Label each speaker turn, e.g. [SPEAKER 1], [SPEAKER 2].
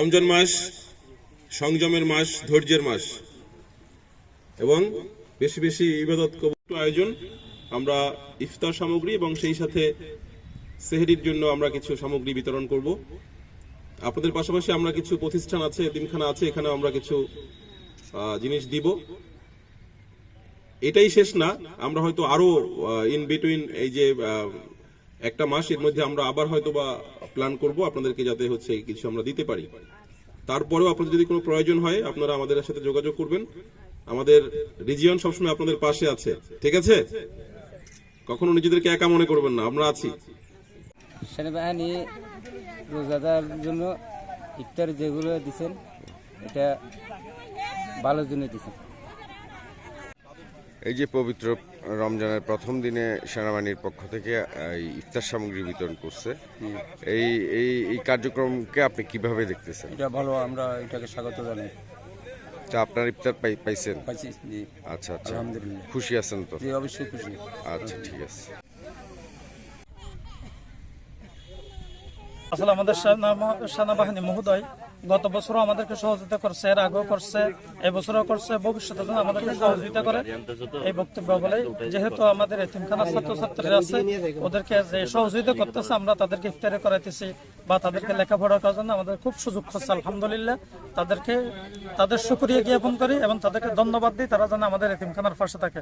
[SPEAKER 1] রমজান মাস সংযমের মাস, ধৈর্যের মাস এবং বেশি বেশি ইবাদত কবুল আয়োজন। আমরা ইফতার সামগ্রী এবং সেই সাথে সেহরির জন্য আমরা কিছু সামগ্রী বিতরণ করব। আপনাদের পাশাপাশি আমরা কিছু প্রতিষ্ঠান আছে, এতিমখানা আছে, এখানে আমরা কিছু জিনিস দিব। এটাই শেষ না, আমরা হয়তো আরো ইন বিটুইন এই যে একটা মাস এর মধ্যে আমরা আবার হয়তো বা প্ল্যান করব আপনাদেরকে, যাতে হচ্ছে কিছু আমরা দিতে পারি। তারপরেও আপনাদের যদি কোনো প্রয়োজন হয় আপনারা আমাদের সাথে যোগাযোগ করবেন। আমাদের রিজিয়ন সবসময় আপনাদের পাশে আছে, ঠিক আছে? কখনো নিজেদেরকে একা মনে করবেন না, আমরা আছি।
[SPEAKER 2] সেনাবাহিনী রোজাদার জন্য ইফতার যেগুলো দিচ্ছেন এটা ভালোর জন্য দিচ্ছেন।
[SPEAKER 3] এই যে পবিত্র রমজানের প্রথম দিনে সেনাবাহিনীর পক্ষ থেকে এই ইফতার সামগ্রী বিতরণ করছে, এই এই এই কার্যক্রমকে আপনি কিভাবে দেখতেছেন?
[SPEAKER 2] এটা ভালো, আমরা এটাকে স্বাগত জানাই।
[SPEAKER 3] তা আপনার ইফতার পাইছেন?
[SPEAKER 2] পাইছি, জি।
[SPEAKER 3] আচ্ছা আচ্ছা,
[SPEAKER 2] আলহামদুলিল্লাহ।
[SPEAKER 3] খুশি আছেন তো?
[SPEAKER 2] জি, অবশ্যই খুশি।
[SPEAKER 3] আচ্ছা, ঠিক আছে।
[SPEAKER 4] আসলে আমাদের সেনাবাহিনী মহোদয় গত বছরও আমাদেরকে সহযোগিতা করছে, এর আগেও করছে, এবছরও করছে, ভবিষ্যতে যেন আমাদেরকে সহযোগিতা করে এই বক্তব্য বলে। যেহেতু আমাদের এতিমখানার ছাত্রছাত্রীরা আছে, ওদেরকে যে সহযোগিতা করতেছে, আমরা তাদেরকে ইফতারি করাইতেছি বা তাদেরকে লেখাপড়া করার জন্য আমাদের খুব সুযোগ হচ্ছে। আলহামদুলিল্লাহ, তাদের শুকরিয়া জ্ঞাপন করি এবং তাদেরকে ধন্যবাদ দিই, তারা যেন আমাদের এতিমখানার পাশে থাকে।